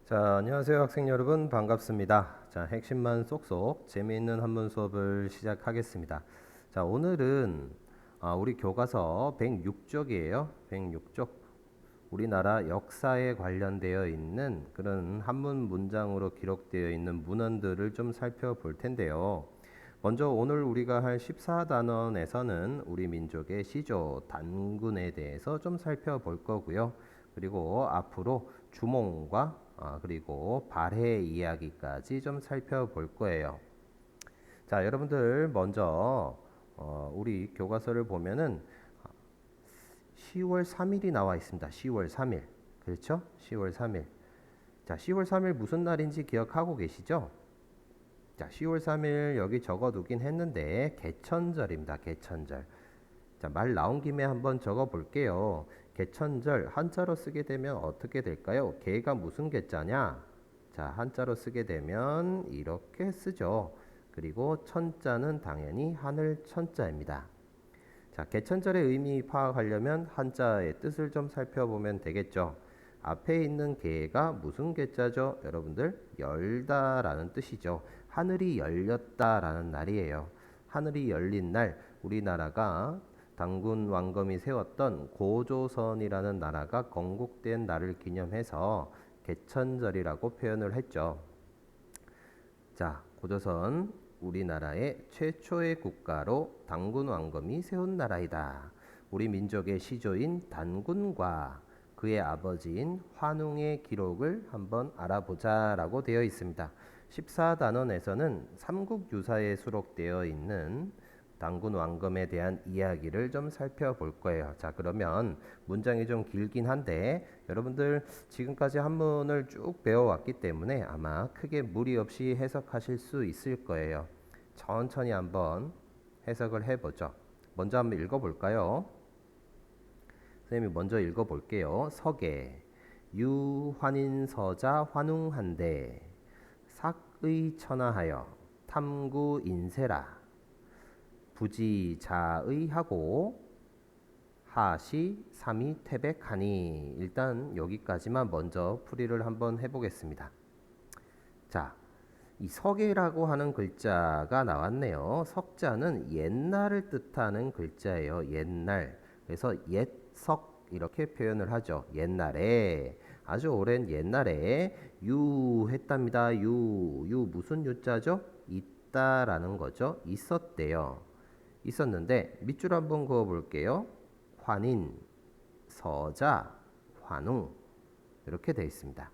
자, 안녕하세요 학생 여러분 반갑습니다. 자, 핵심만 쏙쏙 재미있는 한문 수업을 시작하겠습니다. 자, 오늘은 우리 교과서 106쪽이에요. 106쪽. 우리나라 역사에 관련되어 있는 그런 한문 문장으로 기록되어 있는 문헌들을 좀 살펴볼 텐데요. 먼저 오늘 우리가 할 14단원에서는 우리 민족의 시조 단군에 대해서 좀 살펴볼 거고요. 그리고 앞으로 주몽과 그리고 발해 이야기까지 좀 살펴볼 거예요. 자, 여러분들 먼저 우리 교과서를 보면은 10월 3일이 나와 있습니다. 10월 3일. 그렇죠? 10월 3일. 자, 10월 3일 무슨 날인지 기억하고 계시죠? 자, 10월 3일 여기 적어두긴 했는데 개천절입니다. 개천절. 자, 말 나온 김에 한번 적어 볼게요. 개천절 한자로 쓰게 되면 어떻게 될까요? 개가 무슨 개자냐? 자, 한자로 쓰게 되면 이렇게 쓰죠. 그리고 천자는 당연히 하늘 천자입니다. 자, 개천절의 의미 파악하려면 한자의 뜻을 좀 살펴보면 되겠죠. 앞에 있는 개가 무슨 개자죠? 여러분들 열다라는 뜻이죠. 하늘이 열렸다라는 날이에요. 하늘이 열린 날 우리나라가 당군 왕검이 세웠던 고조선이라는 나라가 건국된 날을 기념해서 개천절이라고 표현을 했죠. 자, 고조선 우리나라의 최초의 국가로 단군 왕검이 세운 나라이다. 우리 민족의 시조인 단군과 그의 아버지인 환웅의 기록을 한번 알아보자라고 되어 있습니다. 14단원에서는 삼국유사에 수록되어 있는 단군 왕검에 대한 이야기를 좀 살펴볼 거예요. 자, 그러면 문장이 좀 길긴 한데 여러분들 지금까지 한문을 쭉 배워왔기 때문에 아마 크게 무리 없이 해석하실 수 있을 거예요. 천천히 한번 해석을 해보죠. 먼저 한번 읽어볼까요? 선생님이 먼저 읽어볼게요. 서계 유환인서자 환웅한데 삭의 천하하여 탐구인세라 부지자의하고 하시 삼이 태백하니. 일단 여기까지만 먼저 풀이를 한번 해보겠습니다. 자, 이 석이라고 하는 글자가 나왔네요. 석자는 옛날을 뜻하는 글자예요. 옛날. 그래서 옛석 이렇게 표현을 하죠. 옛날에, 아주 오랜 옛날에 유했답니다. 유 무슨 유자죠? 있다라는 거죠. 있었대요. 있었는데 밑줄 한번 그어 볼게요. 환인, 서자, 환웅 이렇게 되어 있습니다.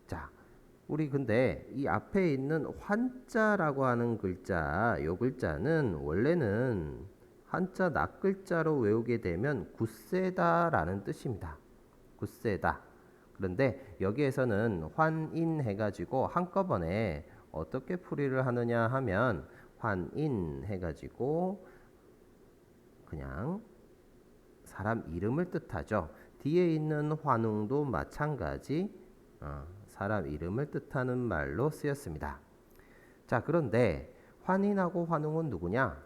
자, 우리 근데 이 앞에 있는 환자라고 하는 글자, 요 글자는 원래는 한자 낱글자로 외우게 되면 굳세다라는 뜻입니다. 굳세다. 그런데 여기에서는 환인 해가지고 한꺼번에 어떻게 풀이를 하느냐 하면 환인 해가지고 그냥 사람 이름을 뜻하죠. 뒤에 있는 환웅도 마찬가지 사람 이름을 뜻하는 말로 쓰였습니다. 자, 그런데 환인하고 환웅은 누구냐?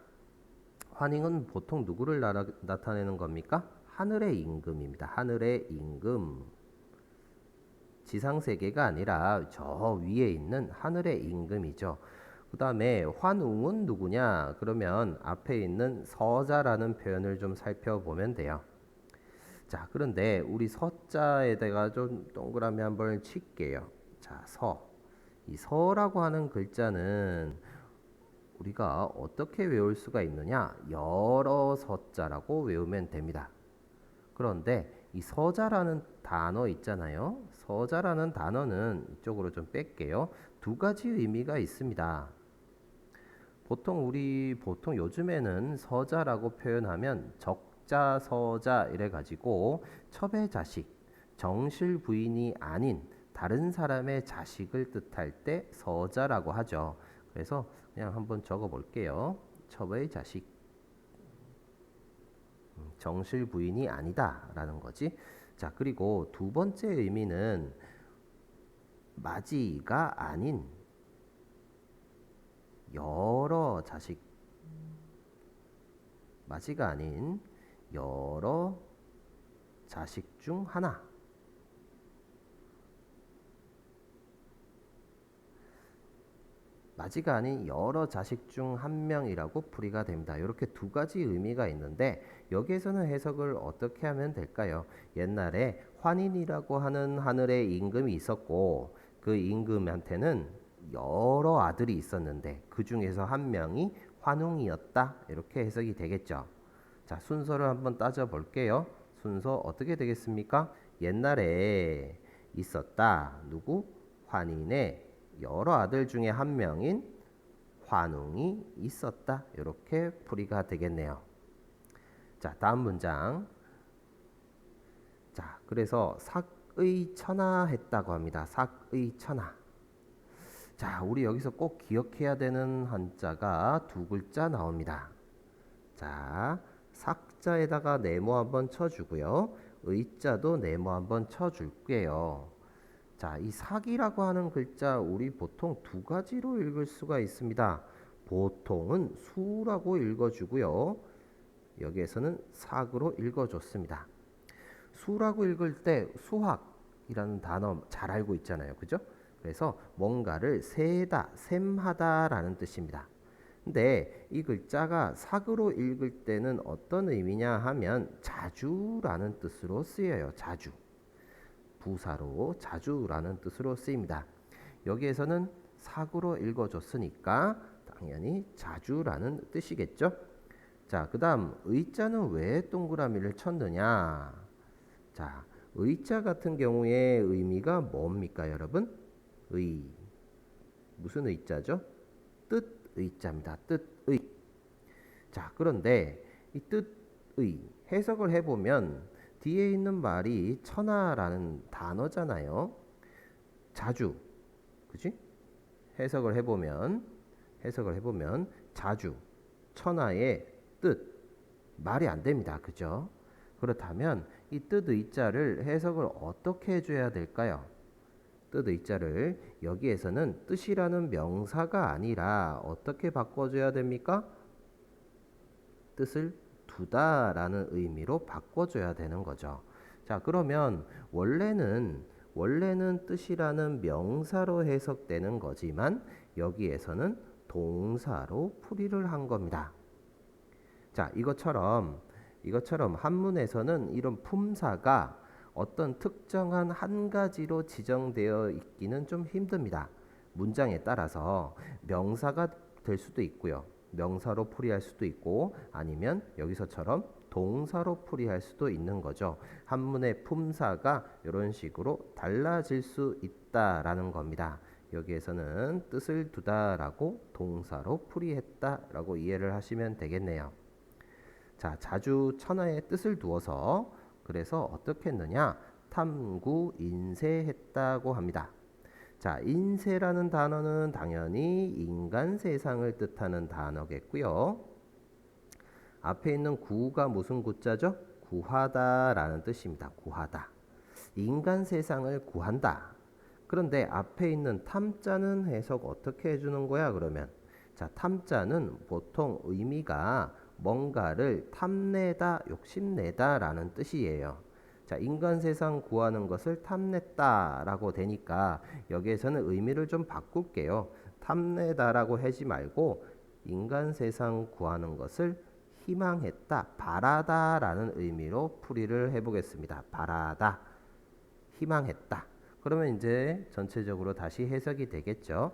환인은 보통 누구를 나타내는 겁니까? 하늘의 임금입니다. 하늘의 임금. 지상세계가 아니라 저 위에 있는 하늘의 임금이죠. 그 다음에 환웅은 누구냐? 그러면 앞에 있는 서자라는 표현을 좀 살펴보면 돼요. 자, 그런데 우리 서자에다가 좀 동그라미 한번 칠게요. 자, 서. 이 서라고 하는 글자는 우리가 어떻게 외울 수가 있느냐? 여러 서자라고 외우면 됩니다. 그런데 이 서자라는 단어 있잖아요. 서자라는 단어는 이쪽으로 좀 뺄게요. 두 가지 의미가 있습니다. 보통 요즘에는 서자라고 표현하면 적자 서자 이래 가지고 첩의 자식, 정실 부인이 아닌 다른 사람의 자식을 뜻할 때 서자라고 하죠. 그래서 그냥 한번 적어 볼게요. 첩의 자식, 정실 부인이 아니다라는 거지. 자, 그리고 두 번째 의미는 맞이가 아닌 여러 자식, 맞이가 아닌 여러 자식 중 하나. 맞이가 아닌 여러 자식 중 한 명이라고 풀이가 됩니다. 이렇게 두 가지 의미가 있는데 여기에서는 해석을 어떻게 하면 될까요? 옛날에 환인이라고 하는 하늘의 임금이 있었고 그 임금한테는 여러 아들이 있었는데 그 중에서 한 명이 환웅이었다. 이렇게 해석이 되겠죠. 자, 순서를 한번 따져 볼게요. 순서 어떻게 되겠습니까? 옛날에 있었다. 누구? 환인의 여러 아들 중에 한 명인 환웅이 있었다. 이렇게 풀이가 되겠네요. 자, 다음 문장. 자, 그래서 삭의 천하했다고 합니다. 삭의 천하. 자, 우리 여기서 꼭 기억해야 되는 한자가 두 글자 나옵니다. 자, 삭자에다가 네모 한번 쳐주고요. 의자도 네모 한번 쳐줄게요. 자, 이 삭이라고 하는 글자 우리 보통 두 가지로 읽을 수가 있습니다. 보통은 수라고 읽어주고요. 여기에서는 삭으로 읽어줬습니다. 수라고 읽을 때 수학이라는 단어 잘 알고 있잖아요. 그죠? 그래서 뭔가를 세다, 셈하다라는 뜻입니다. 근데 이 글자가 삭으로 읽을 때는 어떤 의미냐 하면 자주라는 뜻으로 쓰여요. 자주. 부사로 자주라는 뜻으로 쓰입니다. 여기에서는 삭으로 읽어줬으니까 당연히 자주라는 뜻이겠죠. 자, 그 다음 의자는 왜 동그라미를 쳤느냐. 자, 의자 같은 경우에 의미가 뭡니까 여러분? 무슨 의자죠? 뜻의자입니다. 뜻의. 자, 그런데 이 뜻의 해석을 해보면 뒤에 있는 말이 천하라는 단어잖아요. 자주, 그지? 해석을 해보면 자주, 천하의 뜻, 말이 안 됩니다. 그죠? 그렇다면 이 뜻의자를 해석을 어떻게 해줘야 될까요? 뜻의자를 여기에서는 뜻이라는 명사가 아니라 어떻게 바꿔줘야 됩니까? 뜻을 두다라는 의미로 바꿔줘야 되는 거죠. 자, 그러면 원래는 뜻이라는 명사로 해석되는 거지만 여기에서는 동사로 풀이를 한 겁니다. 자, 이것처럼 한문에서는 이런 품사가 어떤 특정한 한 가지로 지정되어 있기는 좀 힘듭니다. 문장에 따라서 명사가 될 수도 있고요. 명사로 풀이할 수도 있고 아니면 여기서처럼 동사로 풀이할 수도 있는 거죠. 한문의 품사가 이런 식으로 달라질 수 있다라는 겁니다. 여기에서는 뜻을 두다라고 동사로 풀이했다라고 이해를 하시면 되겠네요. 자, 자주 천하의 뜻을 두어서 그래서 어떻게 했느냐? 탐구 인쇄했다고 합니다. 자, 인쇄라는 단어는 당연히 인간 세상을 뜻하는 단어겠고요. 앞에 있는 구가 무슨 구자죠? 구하다라는 뜻입니다. 구하다. 인간 세상을 구한다. 그런데 앞에 있는 탐자는 해석 어떻게 해주는 거야? 그러면 자, 탐자는 보통 의미가 뭔가를 탐내다, 욕심내다라는 뜻이에요. 자, 인간 세상 구하는 것을 탐냈다라고 되니까 여기에서는 의미를 좀 바꿀게요. 탐내다라고 하지 말고 인간 세상 구하는 것을 희망했다, 바라다라는 의미로 풀이를 해보겠습니다. 바라다, 희망했다. 그러면 이제 전체적으로 다시 해석이 되겠죠.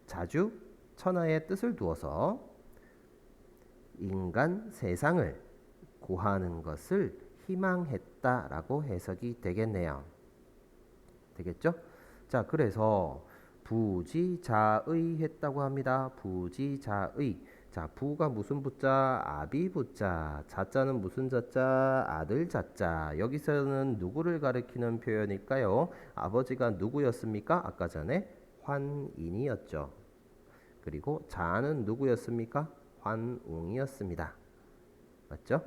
자주 천하의 뜻을 두어서 인간 세상을 구하는 것을 희망했다라고 해석이 되겠네요. 되겠죠? 자, 그래서 부지자의 했다고 합니다. 부지자의. 자, 부가 무슨 부자? 아비부자. 자자는 무슨 자자? 아들 자자. 여기서는 누구를 가리키는 표현일까요? 아버지가 누구였습니까? 아까 전에 환인이었죠. 그리고 자는 누구였습니까? 환웅이었습니다. 맞죠?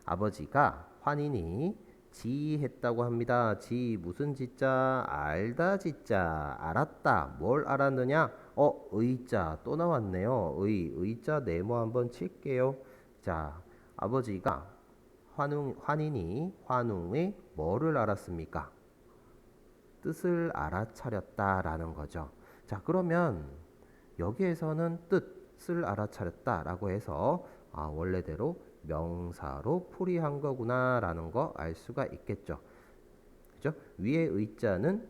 아버지가 환인이 지했다고 합니다. 지 무슨 지자? 알다 지자. 알았다. 뭘 알았느냐? 의자 또 나왔네요. 의자 네모 한번 칠게요. 자, 아버지가 환인이 환웅의 뭐를 알았습니까? 뜻을 알아차렸다라는 거죠. 자, 그러면 여기에서는 뜻을 알아차렸다라고 해서 원래대로 명사로 풀이한 거구나라는 거 알 수가 있겠죠. 그죠? 위에 의자는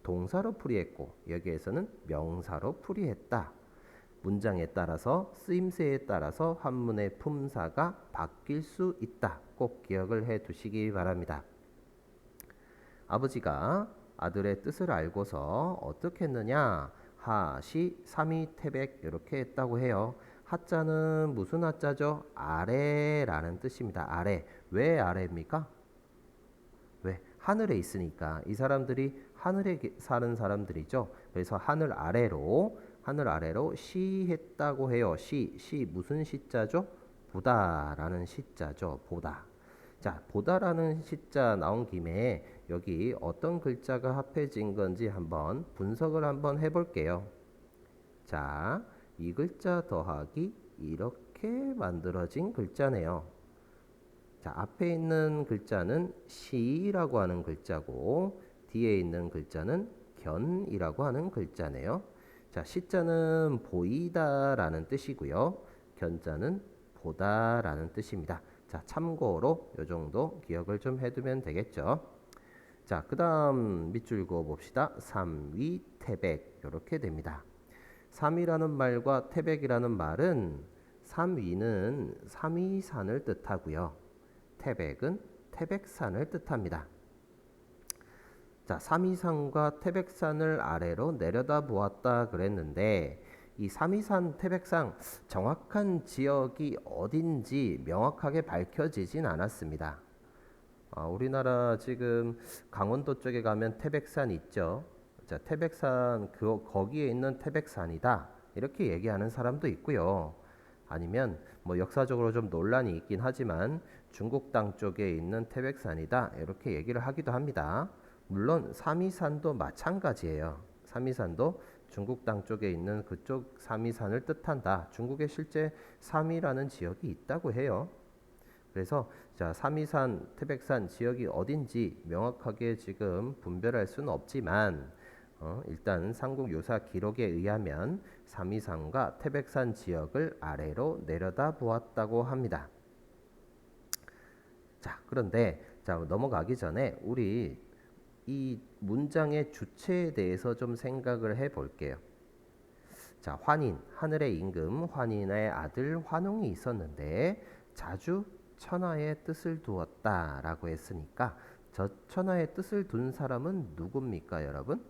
동사로 풀이했고 여기에서는 명사로 풀이했다. 문장에 따라서 쓰임새에 따라서 한문의 품사가 바뀔 수 있다. 꼭 기억을 해 두시기 바랍니다. 아버지가 아들의 뜻을 알고서 어떻게 했느냐? 하시 삼위태백 이렇게 했다고 해요. 하자는 무슨 하자죠? 아래라는 뜻입니다. 아래. 왜 아래입니까? 왜? 하늘에 있으니까. 이 사람들이 하늘에 사는 사람들이죠. 그래서 하늘 아래로 시했다고 해요. 시 무슨 시자죠? 보다라는 시자죠. 보다. 자, 보다라는 시자 나온 김에 여기 어떤 글자가 합해진 건지 한번 분석을 한번 해볼게요. 자, 이 글자 더하기 이렇게 만들어진 글자네요. 자, 앞에 있는 글자는 시라고 하는 글자고 뒤에 있는 글자는 견이라고 하는 글자네요. 자, 시자는 보이다라는 뜻이고요. 견자는 보다라는 뜻입니다. 자, 참고로 이 정도 기억을 좀 해두면 되겠죠. 자, 그 다음 밑줄 그어 봅시다. 삼위태백 이렇게 됩니다. 삼위라는 말과 태백이라는 말은 삼위는 삼위산을 뜻하고요. 태백은 태백산을 뜻합니다. 자, 삼위산과 태백산을 아래로 내려다 보았다 그랬는데 이 삼위산 태백산 정확한 지역이 어딘지 명확하게 밝혀지진 않았습니다. 우리나라 지금 강원도 쪽에 가면 태백산 있죠. 자, 태백산 거기에 있는 태백산이다 이렇게 얘기하는 사람도 있고요. 아니면 뭐 역사적으로 좀 논란이 있긴 하지만 중국 땅 쪽에 있는 태백산이다 이렇게 얘기를 하기도 합니다. 물론 삼위산도 마찬가지예요. 삼위산도 중국 땅 쪽에 있는 그쪽 삼위산을 뜻한다. 중국에 실제 삼위라는 지역이 있다고 해요. 그래서 자, 삼위산, 태백산 지역이 어딘지 명확하게 지금 분별할 수는 없지만 일단 삼국유사 기록에 의하면 삼위산과 태백산 지역을 아래로 내려다 보았다고 합니다. 자, 그런데 자, 넘어가기 전에 우리 이 문장의 주체에 대해서 좀 생각을 해 볼게요. 자, 환인, 하늘의 임금 환인의 아들 환웅이 있었는데 자주 천하의 뜻을 두었다라고 했으니까 저 천하의 뜻을 둔 사람은 누굽니까, 여러분?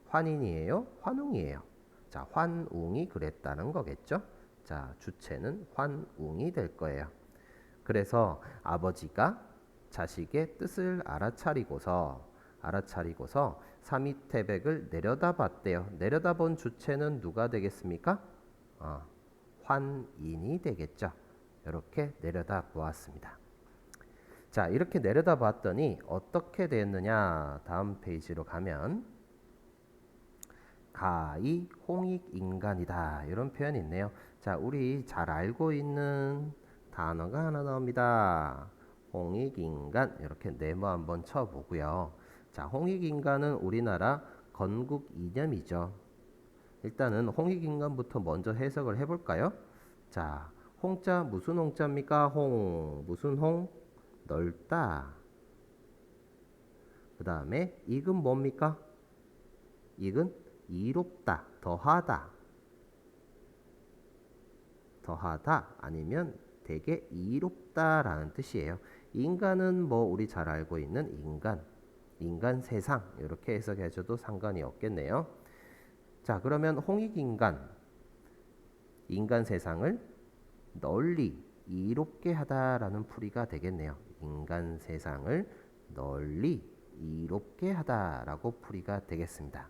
환인이에요? 환웅이에요? 자, 환웅이 그랬다는 거겠죠? 자, 주체는 환웅이 될 거예요. 그래서 아버지가 자식의 뜻을 알아차리고서 삼위태백을 내려다봤대요. 내려다본 주체는 누가 되겠습니까? 환인이 되겠죠. 이렇게 내려다보았습니다. 자, 이렇게 내려다봤더니 어떻게 됐느냐? 다음 페이지로 가면 가히 홍익인간이다 이런 표현이 있네요. 자, 우리 잘 알고 있는 단어가 하나 나옵니다. 홍익인간 이렇게 네모 한번 쳐보고요. 자, 홍익인간은 우리나라 건국 이념이죠. 일단은 홍익인간부터 먼저 해석을 해볼까요? 자, 홍자 무슨 홍자입니까? 무슨 홍? 넓다. 그 다음에 익은 뭡니까? 익은 이롭다, 더하다 아니면 되게 이롭다라는 뜻이에요. 인간은 뭐 우리 잘 알고 있는 인간 세상 이렇게 해석해줘도 상관이 없겠네요. 자, 그러면 홍익인간 인간 세상을 널리 이롭게 하다라는 풀이가 되겠네요. 인간 세상을 널리 이롭게 하다라고 풀이가 되겠습니다.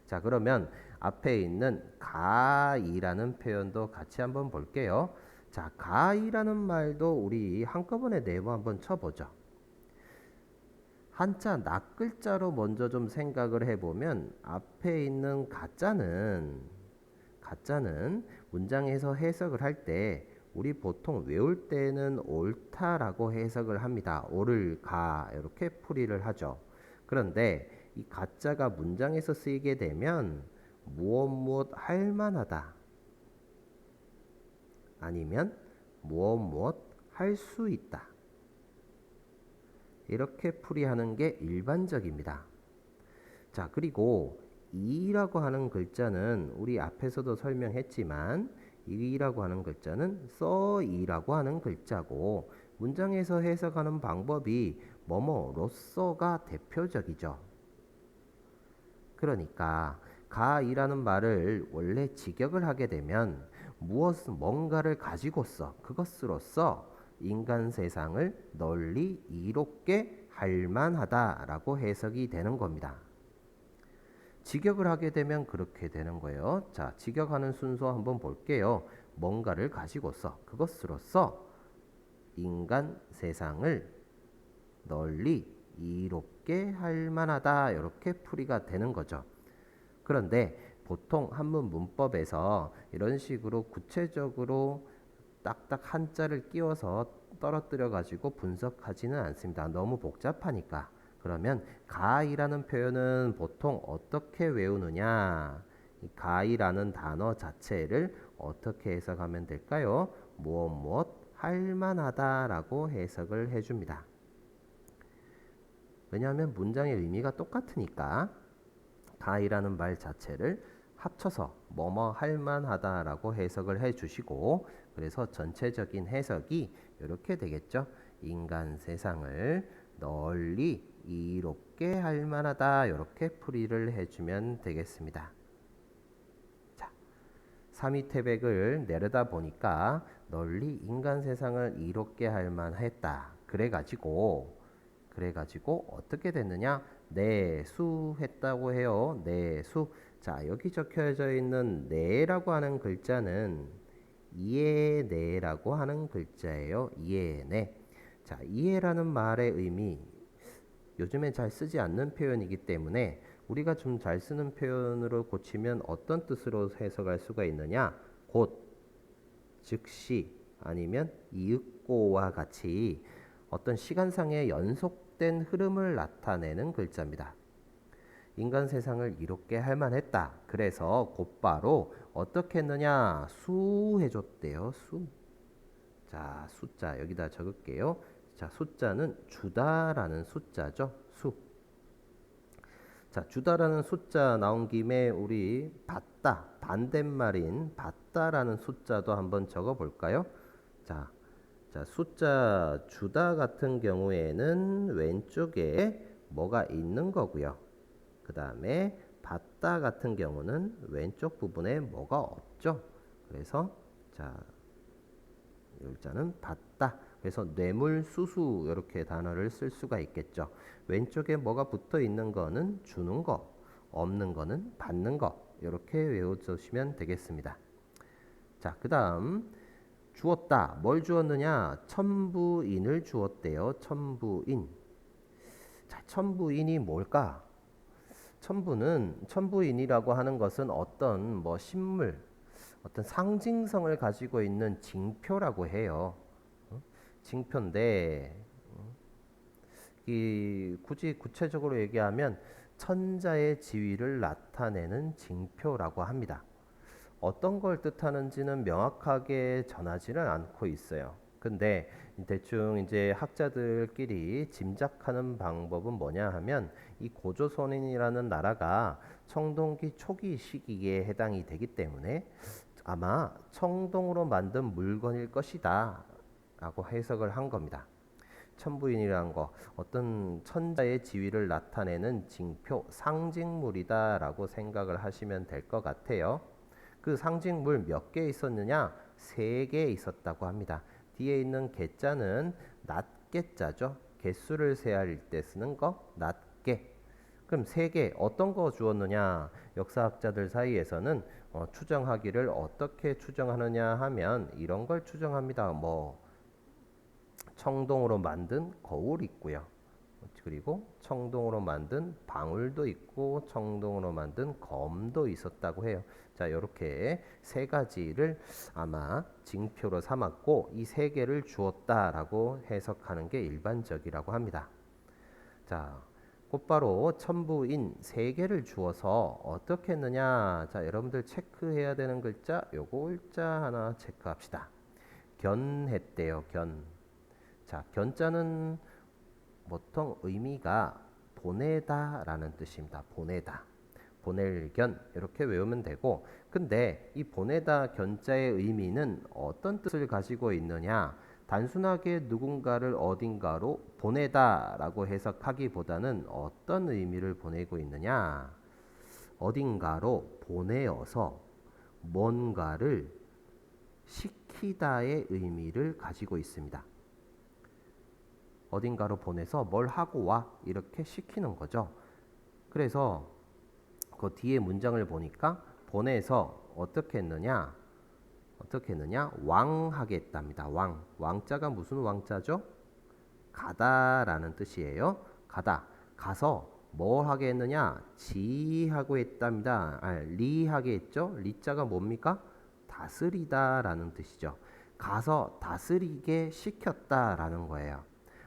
자, 그러면 앞에 있는 가이라는 표현도 같이 한번 볼게요. 자, 가이라는 말도 우리 한꺼번에 네모 한번 쳐보죠. 한자 낱글자로 먼저 좀 생각을 해보면 앞에 있는 가자는 문장에서 해석을 할 때 우리 보통 외울 때는 옳다라고 해석을 합니다. 옳을 가 이렇게 풀이를 하죠. 그런데 이 가자가 문장에서 쓰이게 되면 무엇 할 만하다. 아니면 무엇 할 수 있다. 이렇게 풀이하는 게 일반적입니다. 자, 그리고 이라고 하는 글자는 우리 앞에서도 설명했지만 이라고 하는 글자는 써이라고 하는 글자고 문장에서 해석하는 방법이 뭐뭐로써가 대표적이죠. 그러니까 가이라는 말을 원래 직역을 하게 되면 뭔가를 가지고서 그것으로써 인간 세상을 널리 이롭게 할 만하다라고 해석이 되는 겁니다. 직역을 하게 되면 그렇게 되는 거예요. 자, 직역하는 순서 한번 볼게요. 뭔가를 가지고서 그것으로써 인간 세상을 널리 이롭게 할 만하다. 이렇게 풀이가 되는 거죠. 그런데 보통 한문 문법에서 이런 식으로 구체적으로 딱딱 한자를 끼워서 떨어뜨려 가지고 분석하지는 않습니다. 너무 복잡하니까. 그러면 가이라는 표현은 보통 어떻게 외우느냐? 이 가이라는 단어 자체를 어떻게 해석하면 될까요? 무엇 할 만하다라고 해석을 해줍니다. 왜냐하면 문장의 의미가 똑같으니까 가이라는 말 자체를 합쳐서 뭐뭐 할 만하다라고 해석을 해주시고 그래서 전체적인 해석이 이렇게 되겠죠. 인간 세상을 널리 이롭게 할 만하다. 이렇게 풀이를 해주면 되겠습니다. 자, 3위 태백을 내려다 보니까 널리 인간 세상을 이롭게 할 만했다. 그래가지고 어떻게 됐느냐? 내수했다고 해요. 내수. 자, 여기 적혀져 있는 내라고 하는 글자는 이해내라고 하는 글자예요. 이해내. 자, 이해라는 말의 의미 요즘에 잘 쓰지 않는 표현이기 때문에 우리가 좀 잘 쓰는 표현으로 고치면 어떤 뜻으로 해석할 수가 있느냐? 곧, 즉시, 아니면 이윽고와 같이 어떤 시간상의 연속된 흐름을 나타내는 글자입니다. 인간 세상을 이롭게 할 만했다. 그래서 곧바로 어떻게 했느냐? 수해줬대요. 수. 자, 숫자 여기다 적을게요. 자, 숫자는 주다라는 숫자죠. 수. 자, 주다라는 숫자 나온 김에 우리 받다, 반대말인 받다라는 숫자도 한번 적어 볼까요? 자, 숫자 주다 같은 경우에는 왼쪽에 뭐가 있는 거고요. 그 다음에 받다 같은 경우는 왼쪽 부분에 뭐가 없죠. 그래서 자, 이 글자는 받다. 그래서 뇌물수수 이렇게 단어를 쓸 수가 있겠죠. 왼쪽에 뭐가 붙어 있는 거는 주는 거, 없는 거는 받는 거. 이렇게 외워주시면 되겠습니다. 자, 그 다음 주었다. 뭘 주었느냐? 천부인을 주었대요. 천부인. 자, 천부인이 뭘까? 천부인이라고 하는 것은 어떤 뭐 신물, 어떤 상징성을 가지고 있는 징표라고 해요. 징표인데 굳이 구체적으로 얘기하면 천자의 지위를 나타내는 징표라고 합니다. 어떤 걸 뜻하는지는 명확하게 전하지는 않고 있어요. 근데 대충 이제 학자들끼리 짐작하는 방법은 뭐냐 하면 이 고조선인이라는 나라가 청동기 초기 시기에 해당이 되기 때문에 아마 청동으로 만든 물건일 것이다 라고 해석을 한 겁니다. 천부인이라는 거 어떤 천자의 지위를 나타내는 징표, 상징물이다 라고 생각을 하시면 될 것 같아요. 그 상징물 몇 개 있었느냐? 3개 있었다고 합니다. 뒤에 있는 개자는 낱개자죠. 개수를 세할 때 쓰는 거 낱개. 그럼 3개 어떤 거 주었느냐? 역사학자들 사이에서는 추정하기를 어떻게 추정하느냐 하면 이런 걸 추정합니다. 뭐 청동으로 만든 거울 있고요. 그리고 청동으로 만든 방울도 있고 청동으로 만든 검도 있었다고 해요. 자, 이렇게 3가지를 아마 징표로 삼았고 이 3개를 주었다라고 해석하는 게 일반적이라고 합니다. 자, 곧바로 첨부인 세 개를 주어서 어떻게 했느냐. 자, 여러분들 체크해야 되는 글자 요거 글자 하나 체크합시다. 견했대요. 견. 자, 견자는 보통 의미가 보내다 라는 뜻입니다. 보내다. 보낼 견 이렇게 외우면 되고, 근데 이 보내다 견자의 의미는 어떤 뜻을 가지고 있느냐. 단순하게 누군가를 어딘가로 보내다 라고 해석하기보다는 어떤 의미를 보내고 있느냐. 어딘가로 보내어서 뭔가를 시키다의 의미를 가지고 있습니다. 어딘가로 보내서 뭘 하고 와 이렇게 시키는 거죠. 그래서 그 뒤에 문장을 보니까 보내서 어떻게 했느냐? 왕하게 했답니다. 왕. 왕자가 무슨 왕자죠? 가다라는 뜻이에요. 가다. 가서 뭘 하게 했느냐? 지하고 했답니다. 리하게 했죠. 리자가 뭡니까? 다스리다라는 뜻이죠. 가서 다스리게 시켰다라는 거예요.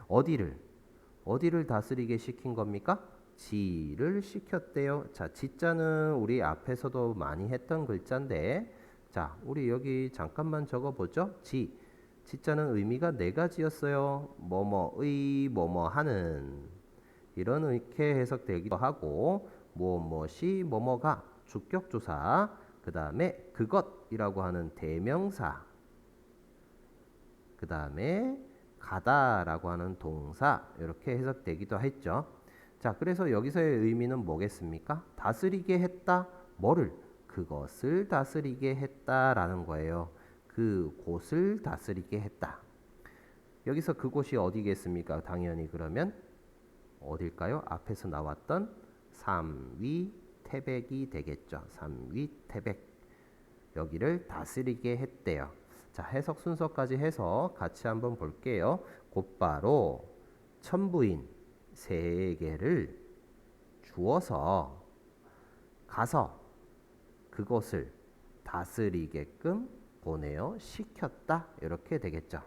어디를 다스리게 시킨 겁니까? 지를 시켰대요. 자, 지자는 우리 앞에서도 많이 했던 글자인데, 자, 우리 여기 잠깐만 적어보죠. 지자는 의미가 네 가지였어요. 뭐뭐의, 뭐뭐하는, 이렇게 해석되기도 하고, 무엇이, 뭐뭐가 주격조사, 그 다음에 그것이라고 하는 대명사, 그 다음에 가다라고 하는 동사, 이렇게 해석되기도 했죠. 자, 그래서 여기서의 의미는 뭐겠습니까? 다스리게 했다. 뭐를? 그것을 다스리게 했다라는 거예요. 그곳을 다스리게 했다. 여기서 그곳이 어디겠습니까? 당연히 그러면 어딜까요? 앞에서 나왔던 삼위태백이 되겠죠. 삼위태백. 여기를 다스리게 했대요. 자, 해석 순서까지 해서 같이 한번 볼게요. 곧바로 천부인 세 개를 주어서 가서 그것을 다스리게끔 보내어 시켰다. 이렇게 되겠죠.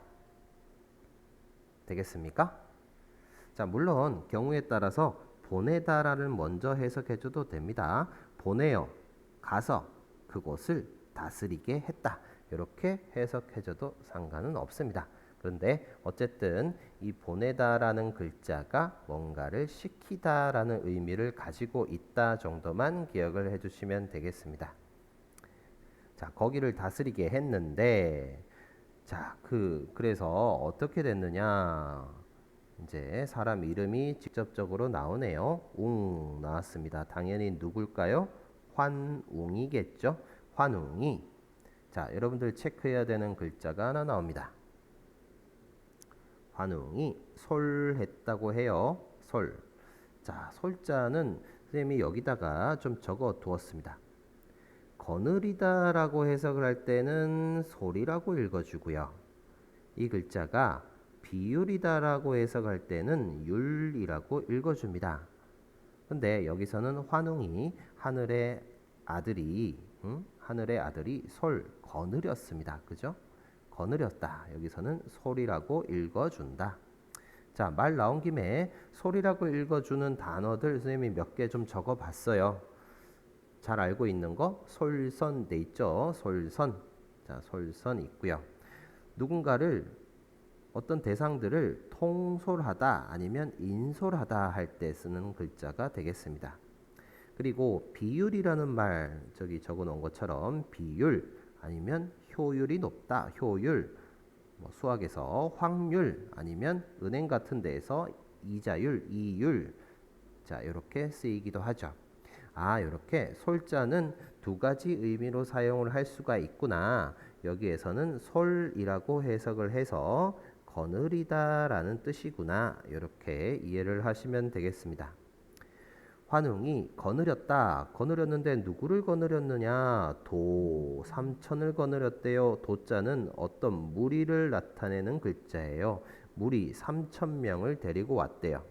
되겠습니까? 자, 물론 경우에 따라서 보내다라는 먼저 해석해줘도 됩니다. 보내어 가서 그곳을 다스리게 했다. 이렇게 해석해줘도 상관은 없습니다. 그런데 어쨌든 이 보내다라는 글자가 뭔가를 시키다라는 의미를 가지고 있다 정도만 기억을 해주시면 되겠습니다. 자, 거기를 다스리게 했는데, 자, 그래서 어떻게 됐느냐? 이제 사람 이름이 직접적으로 나오네요. 웅 나왔습니다. 당연히 누굴까요? 환웅이겠죠. 환웅이. 자, 여러분들 체크해야 되는 글자가 하나 나옵니다. 환웅이 솔했다고 해요. 솔. 자, 솔자는 선생님이 여기다가 좀 적어 두었습니다. 거느리다라고 해석을 할 때는 솔이라고 읽어주고요. 이 글자가 비율이다라고 해석할 때는 율이라고 읽어줍니다. 근데 여기서는 환웅이 하늘의 아들이 솔 거느렸습니다. 그죠? 거느렸다. 여기서는 솔이라고 읽어준다. 자, 말 나온 김에 솔이라고 읽어주는 단어들 선생님이 몇 개 좀 적어봤어요. 잘 알고 있는 거 솔선 돼 있죠. 솔선. 자, 솔선 있고요. 누군가를 어떤 대상들을 통솔하다 아니면 인솔하다 할 때 쓰는 글자가 되겠습니다. 그리고 비율이라는 말 저기 적어 놓은 것처럼 비율 아니면 효율이 높다. 효율. 뭐 수학에서 확률 아니면 은행 같은 데에서 이자율, 이율. 자, 이렇게 쓰이기도 하죠. 아, 이렇게 솔자는 두 가지 의미로 사용을 할 수가 있구나. 여기에서는 솔이라고 해석을 해서 거느리다라는 뜻이구나. 이렇게 이해를 하시면 되겠습니다. 환웅이 거느렸다. 거느렸는데 누구를 거느렸느냐? 삼천을 거느렸대요. 도자는 어떤 무리를 나타내는 글자예요. 무리 3,000명을 데리고 왔대요.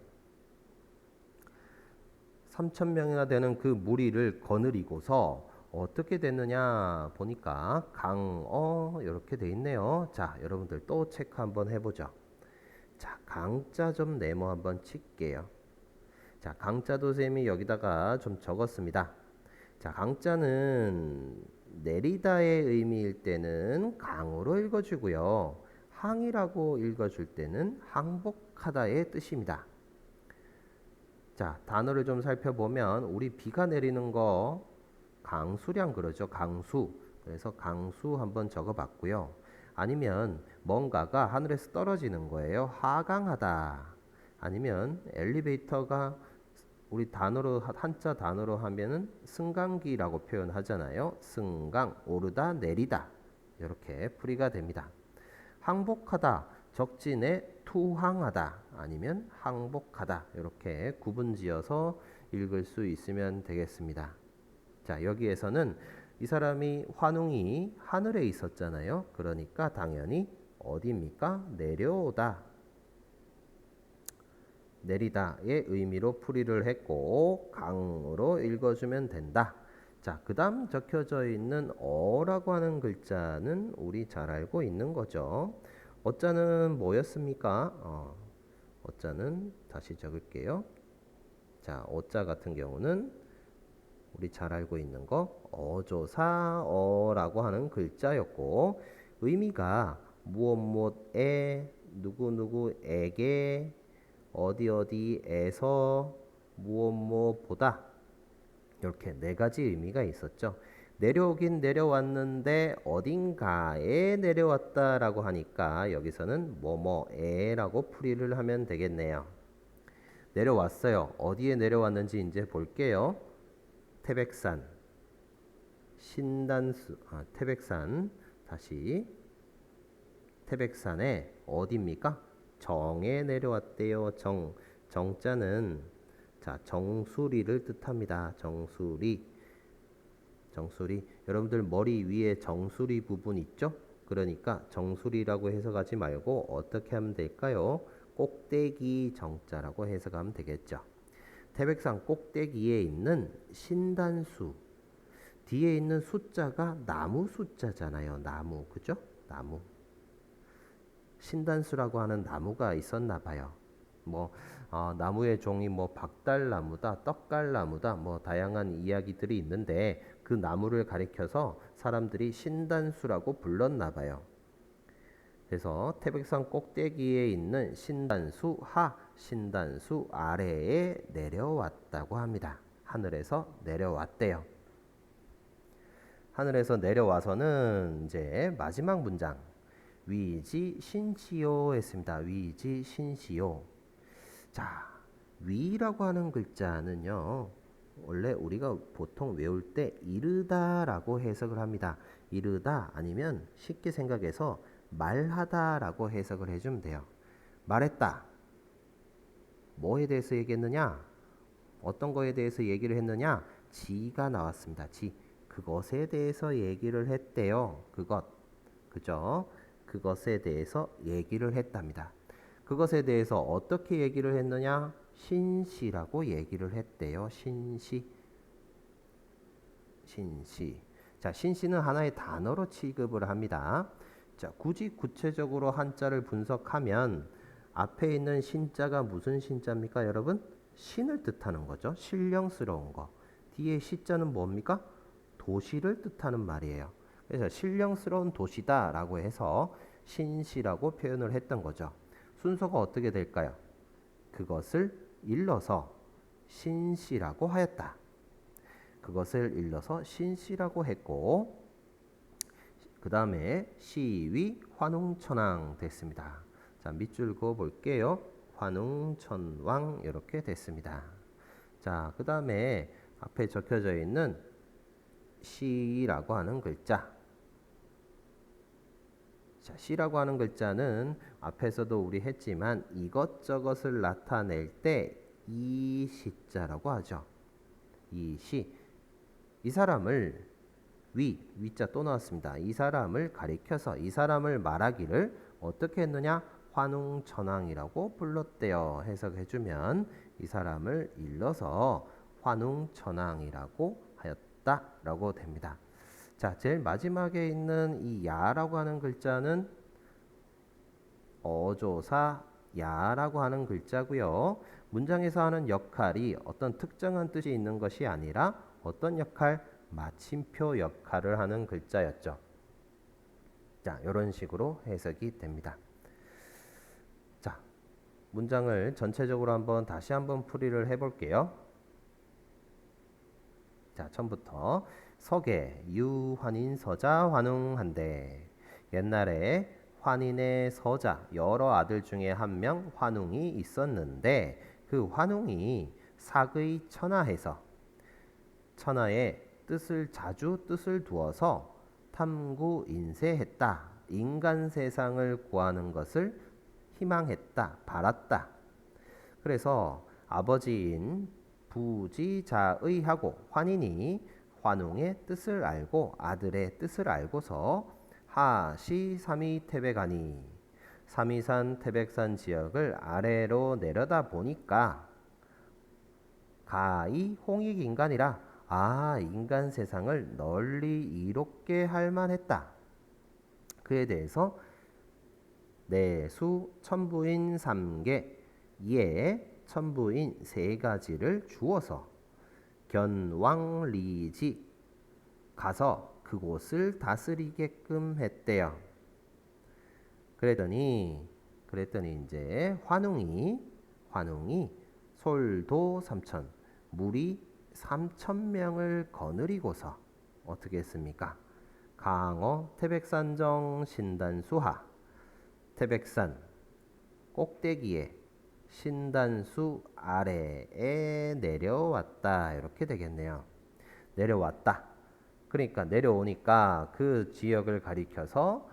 3,000명이나 되는 그 무리를 거느리고서 어떻게 됐느냐 보니까 강어 이렇게 돼 있네요. 자, 여러분들 또 체크 한번 해보죠. 자, 강자 좀 네모 한번 칠게요. 자, 강자도 쌤이 여기다가 좀 적었습니다. 자, 강자는 내리다의 의미일 때는 강으로 읽어주고요. 항이라고 읽어줄 때는 항복하다의 뜻입니다. 자, 단어를 좀 살펴보면 우리 비가 내리는 거 강수량 그러죠. 강수. 그래서 강수 한번 적어봤고요. 아니면 뭔가가 하늘에서 떨어지는 거예요. 하강하다. 아니면 엘리베이터가 우리 단어로 한자 단어로 하면은 승강기라고 표현하잖아요. 승강, 오르다, 내리다. 이렇게 풀이가 됩니다. 항복하다, 적진에 투항하다 아니면 항복하다 이렇게 구분지어서 읽을 수 있으면 되겠습니다. 자, 여기에서는 이 사람이 환웅이 하늘에 있었잖아요. 그러니까 당연히 어디입니까? 내려오다, 내리다의 의미로 풀이를 했고 강으로 읽어주면 된다. 자, 그 다음 적혀져 있는 어라고 하는 글자는 우리 잘 알고 있는 거죠. 어자는 뭐였습니까? 어자는 다시 적을게요. 자, 어자 같은 경우는 우리 잘 알고 있는 거 어조사 어라고 하는 글자였고 의미가 무엇 무엇에 누구누구에게 어디 어디에서 무엇 무엇보다 이렇게 네 가지 의미가 있었죠. 내려오긴 내려왔는데 어딘가에 내려왔다라고 하니까 여기서는 뭐뭐에라고 풀이를 하면 되겠네요. 내려왔어요. 어디에 내려왔는지 이제 볼게요. 태백산, 신단수, 태백산 다시 태백산에 어디입니까? 정에 내려왔대요. 정자는 자 정수리를 뜻합니다. 정수리. 여러분들 머리 위에 정수리 부분 있죠? 그러니까 정수리라고 해석하지 말고 어떻게 하면 될까요? 꼭대기 정자라고 해석하면 되겠죠. 태백산 꼭대기에 있는 신단수 뒤에 있는 숫자가 나무 숫자잖아요. 나무 그죠? 나무. 신단수라고 하는 나무가 있었나 봐요. 나무의 종이 박달나무다, 떡갈나무다, 다양한 이야기들이 있는데 그 나무를 가리켜서 사람들이 신단수라고 불렀나 봐요. 그래서 태백산 꼭대기에 있는 신단수 신단수 아래에 내려왔다고 합니다. 하늘에서 내려왔대요. 하늘에서 내려와서는 이제 마지막 문장 위지 신시요 했습니다. 위지 신시요. 자, 위라고 하는 글자는요. 원래 우리가 보통 외울 때 이르다라고 해석을 합니다. 이르다 아니면 쉽게 생각해서 말하다라고 해석을 해주면 돼요. 말했다. 뭐에 대해서 얘기했느냐? 어떤 거에 대해서 얘기를 했느냐? 지가 나왔습니다. 지. 그것에 대해서 얘기를 했대요. 그것. 그죠? 그것에 대해서 얘기를 했답니다. 그것에 대해서 어떻게 얘기를 했느냐? 신시라고 얘기를 했대요. 신시. 자, 신시는 하나의 단어로 취급을 합니다. 자, 굳이 구체적으로 한자를 분석하면 앞에 있는 신자가 무슨 신자입니까, 여러분? 신을 뜻하는 거죠. 신령스러운 거. 뒤에 시자는 뭡니까? 도시를 뜻하는 말이에요. 그래서 신령스러운 도시다라고 해서 신시라고 표현을 했던 거죠. 순서가 어떻게 될까요? 그것을 일러서 신시라고 하였다. 그것을 일러서 신시라고 했고 그 다음에 시위 환웅천왕 됐습니다. 자, 밑줄 그어 볼게요. 환웅천왕 이렇게 됐습니다. 자, 그 다음에 앞에 적혀져 있는 시라고 하는 글자. 자, 시라고 하는 글자는 앞에서도 우리 했지만 이것저것을 나타낼 때 이 시자라고 하죠. 이 시. 이 사람을 위자 또 나왔습니다. 이 사람을 가리켜서 이 사람을 말하기를 어떻게 했느냐? 환웅천왕이라고 불렀대요. 해석해주면 이 사람을 일러서 환웅천왕이라고 하였다라고 됩니다. 자, 제일 마지막에 있는 이 야라고 하는 글자는 어조사 야라고 하는 글자고요. 문장에서 하는 역할이 어떤 특정한 뜻이 있는 것이 아니라 어떤 역할? 마침표 역할을 하는 글자였죠. 자, 이런 식으로 해석이 됩니다. 자, 문장을 전체적으로 다시 한번 풀이를 해볼게요. 자, 처음부터 서계 유환인 서자 환웅한데. 옛날에 환인의 서자 여러 아들 중에 한 명 환웅이 있었는데 그 환웅이 사의 천하해서 천하의 자주 뜻을 두어서 탐구 인세했다. 인간 세상을 구하는 것을 희망했다. 바랐다. 그래서 아버지인 부지자의하고 환인이 환웅의 뜻을 알고 아들의 뜻을 알고서 하시 삼위태백하니 삼위산 태백산 지역을 아래로 내려다 보니까 가히 홍익인간이라 인간 세상을 널리 이롭게 할 만했다. 그에 대해서 내수 천부인 3개 이에 천부인 3가지를 주어서 견왕리지 가서 그곳을 다스리게끔 했대요. 그랬더니 이제 환웅이 솔도 3천 무리 3,000명을 거느리고서 어떻게 했습니까? 강어 태백산정 신단수하 태백산 꼭대기에 신단수 아래에 내려왔다. 이렇게 되겠네요. 내려왔다. 그러니까 내려오니까 그 지역을 가리켜서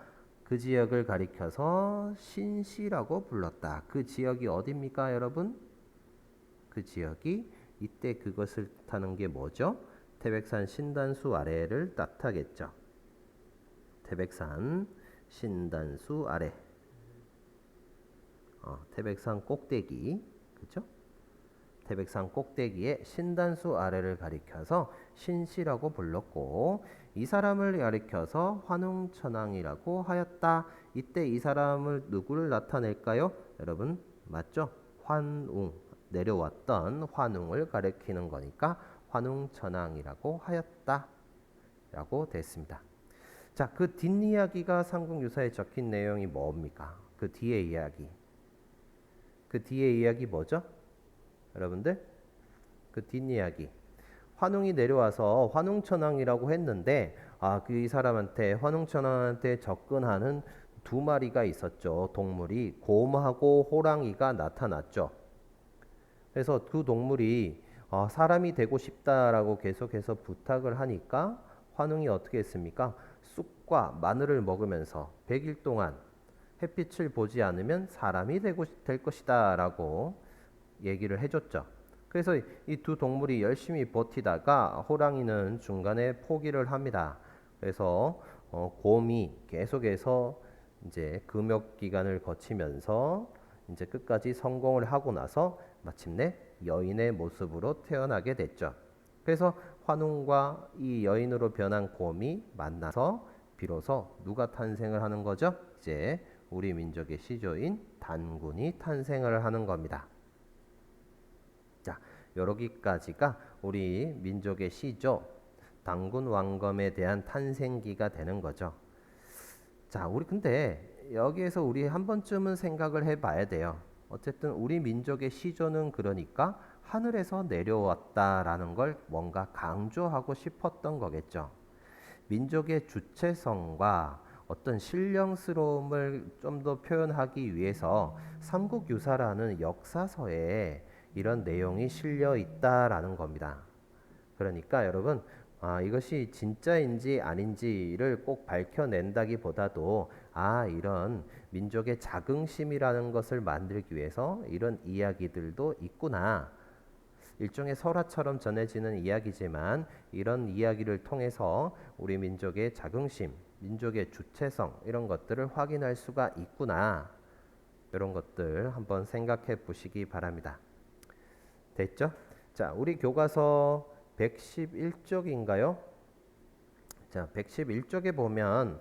신시라고 불렀다. 그 지역이 어디입니까, 여러분? 그 지역이 이때 그것을 뜻하는 게 뭐죠? 태백산 신단수 아래를 뜻하겠죠. 태백산 신단수 아래. 태백산 꼭대기, 그죠? 태백산 꼭대기에 신단수 아래를 가리켜서 신시라고 불렀고 이 사람을 가리켜서 환웅천왕이라고 하였다. 이때 이 사람을 누구를 나타낼까요? 여러분 맞죠? 환웅, 내려왔던 환웅을 가리키는 거니까 환웅천왕이라고 하였다 라고 됐습니다. 자, 그 뒷이야기가 삼국유사에 적힌 내용이 뭡니까? 그 뒤의 이야기. 그 뒤의 이야기 뭐죠? 여러분들? 그 뒷이야기. 환웅이 내려와서 환웅천왕이라고 했는데 이 사람한테 환웅천왕한테 접근하는 2마리가 있었죠. 동물이 곰하고 호랑이가 나타났죠. 그래서 그 동물이 사람이 되고 싶다라고 계속해서 부탁을 하니까 환웅이 어떻게 했습니까? 쑥과 마늘을 먹으면서 100일 동안 햇빛을 보지 않으면 사람이 될 것이다 라고 얘기를 해줬죠. 그래서 이 2 동물이 열심히 버티다가 호랑이는 중간에 포기를 합니다. 그래서 곰이 계속해서 이제 금욕 기간을 거치면서 이제 끝까지 성공을 하고 나서 마침내 여인의 모습으로 태어나게 됐죠. 그래서 환웅과 이 여인으로 변한 곰이 만나서 비로소 누가 탄생을 하는 거죠? 이제 우리 민족의 시조인 단군이 탄생을 하는 겁니다. 자, 여기까지가 우리 민족의 시조 단군 왕검에 대한 탄생기가 되는 거죠. 자, 우리 근데 여기에서 우리 한 번쯤은 생각을 해봐야 돼요. 어쨌든 우리 민족의 시조는 그러니까 하늘에서 내려왔다라는 걸 뭔가 강조하고 싶었던 거겠죠. 민족의 주체성과 어떤 신령스러움을 좀 더 표현하기 위해서 삼국유사라는 역사서에 이런 내용이 실려 있다라는 겁니다. 그러니까 여러분 이것이 진짜인지 아닌지를 꼭 밝혀낸다기보다도 이런 민족의 자긍심이라는 것을 만들기 위해서 이런 이야기들도 있구나. 일종의 설화처럼 전해지는 이야기지만 이런 이야기를 통해서 우리 민족의 자긍심, 민족의 주체성 이런 것들을 확인할 수가 있구나. 이런 것들 한번 생각해 보시기 바랍니다. 됐죠? 자, 우리 교과서 111쪽인가요? 자, 111쪽에 보면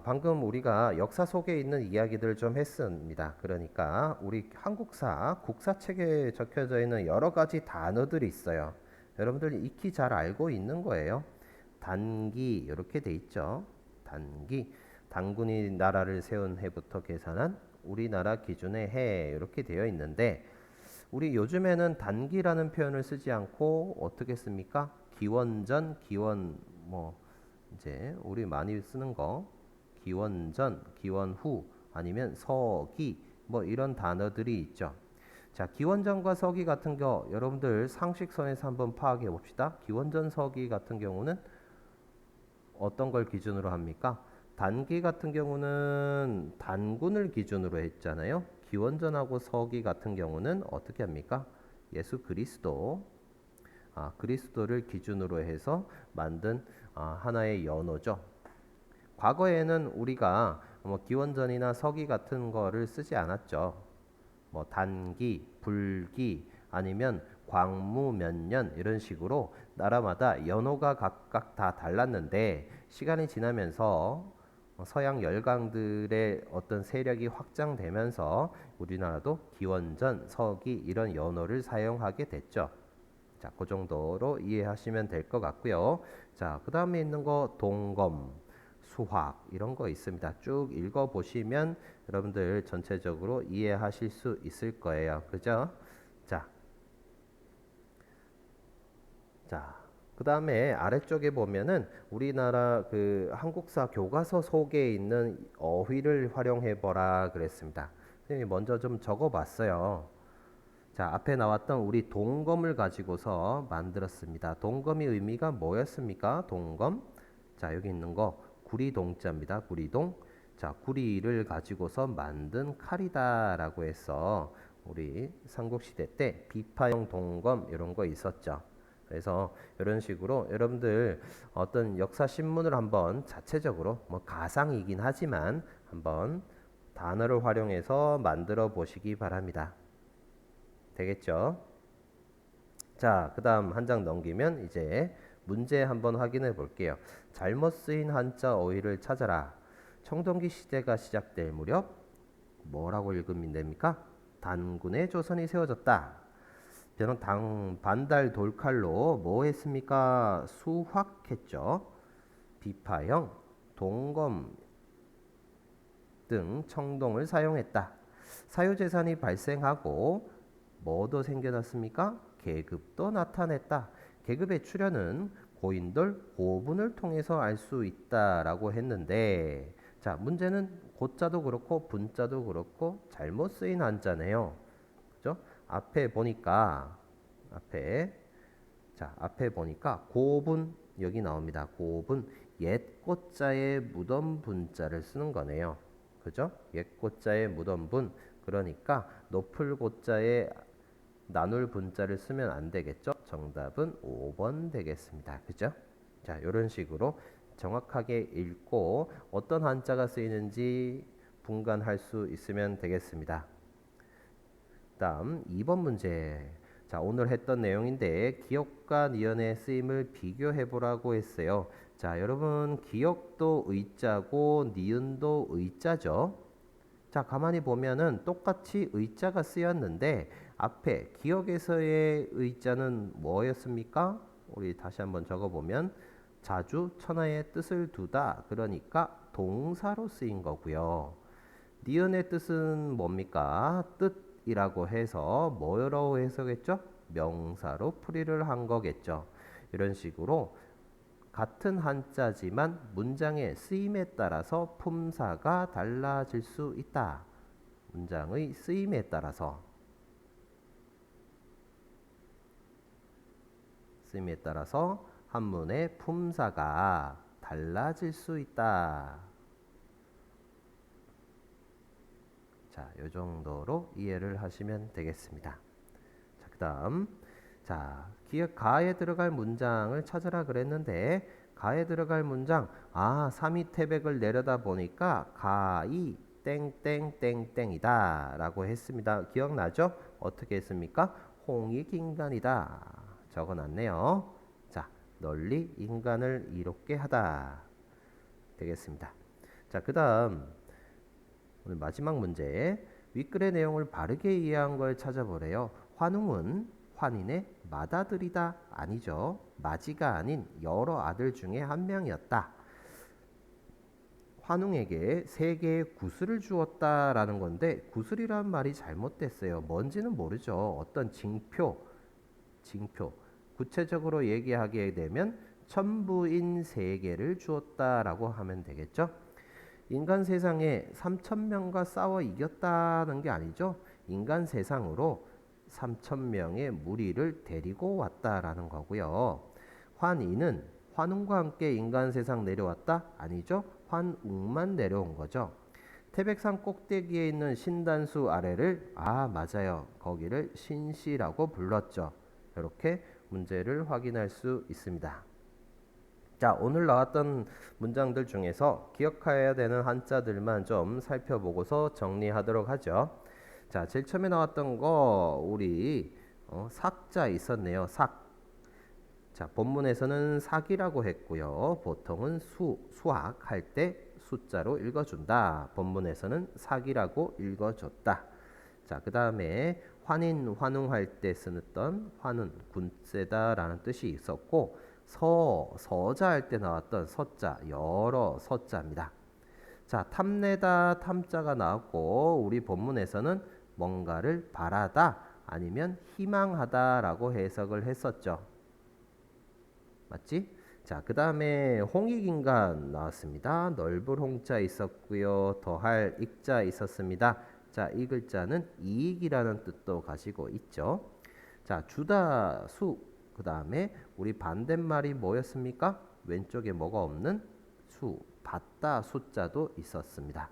방금 우리가 역사 속에 있는 이야기들을 좀 했습니다. 그러니까 우리 한국사 국사책에 적혀져 있는 여러 가지 단어들이 있어요. 여러분들 익히 잘 알고 있는 거예요. 단기 이렇게 돼 있죠. 단기 단군이 나라를 세운 해부터 계산한 우리나라 기준의 해 이렇게 되어 있는데 우리 요즘에는 단기라는 표현을 쓰지 않고 어떻게 씁니까? 기원전, 기원 뭐 이제 우리 많이 쓰는 거 기원전, 기원후 아니면 서기 뭐 이런 단어들이 있죠. 자, 기원전과 서기 같은 거 여러분들 상식선에서 한번 파악해 봅시다. 기원전, 서기 같은 경우는 어떤 걸 기준으로 합니까? 단기 같은 경우는 단군을 기준으로 했잖아요. 기원전하고 서기 같은 경우는 어떻게 합니까? 예수 그리스도, 그리스도를 기준으로 해서 만든 하나의 연호죠. 과거에는 우리가 뭐 기원전이나 서기 같은 거를 쓰지 않았죠. 뭐 단기, 불기 아니면 광무 몇 년 이런 식으로 나라마다 연호가 각각 다 달랐는데 시간이 지나면서 서양 열강들의 어떤 세력이 확장되면서 우리나라도 기원전, 서기 이런 연호를 사용하게 됐죠. 자, 그 정도로 이해하시면 될 것 같고요. 자, 그 다음에 있는 거 동검, 수학 이런 거 있습니다. 쭉 읽어 보시면 여러분들 전체적으로 이해하실 수 있을 거예요. 그죠? 자, 자, 그 다음에 아래쪽에 보면은 우리나라 그 한국사 교과서 속에 있는 어휘를 활용해 보라 그랬습니다. 선생님이 먼저 좀 적어 봤어요. 자, 앞에 나왔던 우리 동검을 가지고서 만들었습니다. 동검의 의미가 뭐였습니까? 동검. 자, 여기 있는 거 구리동자입니다. 구리동. 자, 구리를 가지고서 만든 칼이다라고 해서 우리 삼국시대 때 비파용 동검 이런 거 있었죠. 그래서 이런 식으로 여러분들 어떤 역사 신문을 한번 자체적으로 뭐 가상이긴 하지만 한번 단어를 활용해서 만들어 보시기 바랍니다. 되겠죠? 자, 그 다음 한 장 넘기면 이제 문제 한번 확인해 볼게요. 잘못 쓰인 한자 어휘를 찾아라. 청동기 시대가 시작될 무렵 뭐라고 읽으면 됩니까? 단군의 조선이 세워졌다. 저는 반달 돌칼로 뭐 했습니까? 수확했죠. 비파형, 동검 등 청동을 사용했다. 사유재산이 발생하고 뭐도 생겨났습니까? 계급도 나타냈다. 계급의 출현은 고인돌, 고분을 통해서 알 수 있다라고 했는데 자, 문제는 고자도 그렇고 분자도 그렇고 잘못 쓰인 한자네요. 그죠? 앞에 보니까 고분 여기 나옵니다. 고분 옛 고자에 무덤 분자를 쓰는 거네요. 그죠? 옛 고자에 무덤 분 그러니까 높을 고자에 나눌 분자를 쓰면 안 되겠죠? 정답은 5번 되겠습니다. 그죠? 자, 이런 식으로 정확하게 읽고 어떤 한자가 쓰이는지 분간할 수 있으면 되겠습니다. 다음 2번 문제. 자, 오늘 했던 내용인데 기역과 니은의 쓰임을 비교해 보라고 했어요. 자, 여러분 기역도 의자고 니은도 의자죠. 자, 가만히 보면은 똑같이 의자가 쓰였는데 앞에 기역에서의 의자는 뭐였습니까? 우리 다시 한번 적어보면 자주 천하의 뜻을 두다. 그러니까 동사로 쓰인 거고요. 니은의 뜻은 뭡니까? 뜻이라고 해서 뭐라고 해석했죠? 명사로 풀이를 한 거겠죠. 이런 식으로 같은 한자지만 문장의 쓰임에 따라서 품사가 달라질 수 있다. 문장의 쓰임에 따라서 한문의 품사가 달라질 수 있다. 자, 이 정도로 이해를 하시면 되겠습니다. 자, 그 다음 기역 가에 들어갈 문장을 찾으라 그랬는데 가에 들어갈 문장 3이 태백을 내려다 보니까 가이 땡땡땡땡이다 라고 했습니다. 기억나죠? 어떻게 했습니까? 홍익 인간이다 적어놨네요. 자, 널리 인간을 이롭게 하다 되겠습니다. 자, 그다음 오늘 마지막 문제. 윗글의 내용을 바르게 이해한 걸 찾아보래요. 환웅은 환인의 맏아들이다. 아니죠. 맏이가 아닌 여러 아들 중에 한 명이었다. 환웅에게 세 개의 구슬을 주었다라는 건데 구슬이란 말이 잘못됐어요. 뭔지는 모르죠. 어떤 징표. 구체적으로 얘기하게 되면 천부인 세 개를 주었다라고 하면 되겠죠. 인간 세상에 3,000명과 싸워 이겼다는 게 아니죠. 인간 세상으로 3,000명의 무리를 데리고 왔다라는 거고요. 환인은 환웅과 함께 인간 세상 내려왔다? 아니죠. 환웅만 내려온 거죠. 태백산 꼭대기에 있는 신단수 아래를 맞아요. 거기를 신시라고 불렀죠. 이렇게 문제를 확인할 수 있습니다. 자, 오늘 나왔던 문장들 중에서 기억해야 되는 한자들만 좀 살펴보고서 정리하도록 하죠. 자, 제일 처음에 나왔던 거 우리 삭자 있었네요. 삭. 자, 본문에서는 삭이라고 했고요. 보통은 수학할 때 숫자로 읽어준다. 본문에서는 삭이라고 읽어줬다. 자, 그 다음에 환인, 환웅할 때 쓰였던 환은 군세다라는 뜻이 있었고 서자 할 때 나왔던 서자, 여러 서자입니다. 자, 탐내다, 탐자가 나왔고 우리 본문에서는 뭔가를 바라다 아니면 희망하다라고 해석을 했었죠. 맞지? 자, 그 다음에 홍익인간 나왔습니다. 넓을 홍자 있었고요. 더할 익자 있었습니다. 자, 이 글자는 이익이라는 뜻도 가지고 있죠. 자, 주다, 수. 그 다음에 우리 반대말이 뭐였습니까? 왼쪽에 뭐가 없는 수, 받다 숫자도 있었습니다.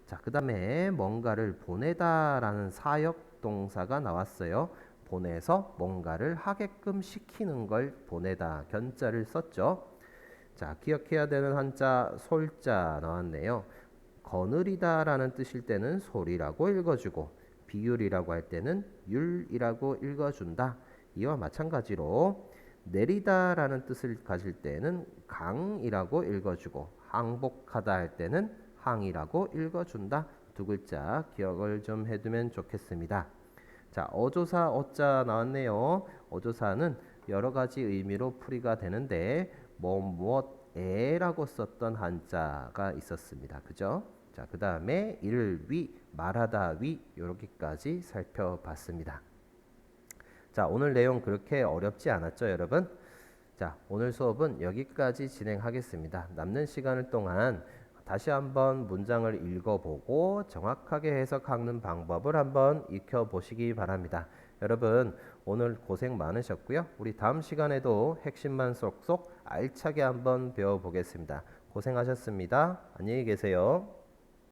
자, 그 다음에 뭔가를 보내다라는 사역 동사가 나왔어요. 보내서 뭔가를 하게끔 시키는 걸 보내다 견자를 썼죠. 자, 기억해야 되는 한자 솔자 나왔네요. 거느리다라는 뜻일 때는 소리라고 읽어주고 비율이라고 할 때는 율이라고 읽어준다. 이와 마찬가지로 내리다라는 뜻을 가질 때는 강이라고 읽어주고 항복하다 할 때는 항이라고 읽어준다. 두 글자 기억을 좀 해두면 좋겠습니다. 자, 어조사 어자 나왔네요. 어조사는 여러 가지 의미로 풀이가 되는데 무엇에라고 썼던 한자가 있었습니다. 그죠? 자, 그 다음에 이를 위, 말하다 위 이렇게까지 살펴봤습니다. 자, 오늘 내용 그렇게 어렵지 않았죠, 여러분? 자, 오늘 수업은 여기까지 진행하겠습니다. 남는 시간을 동안 다시 한번 문장을 읽어보고 정확하게 해석하는 방법을 한번 익혀보시기 바랍니다. 여러분, 오늘 고생 많으셨고요. 우리 다음 시간에도 핵심만 쏙쏙 알차게 한번 배워보겠습니다. 고생하셨습니다. 안녕히 계세요.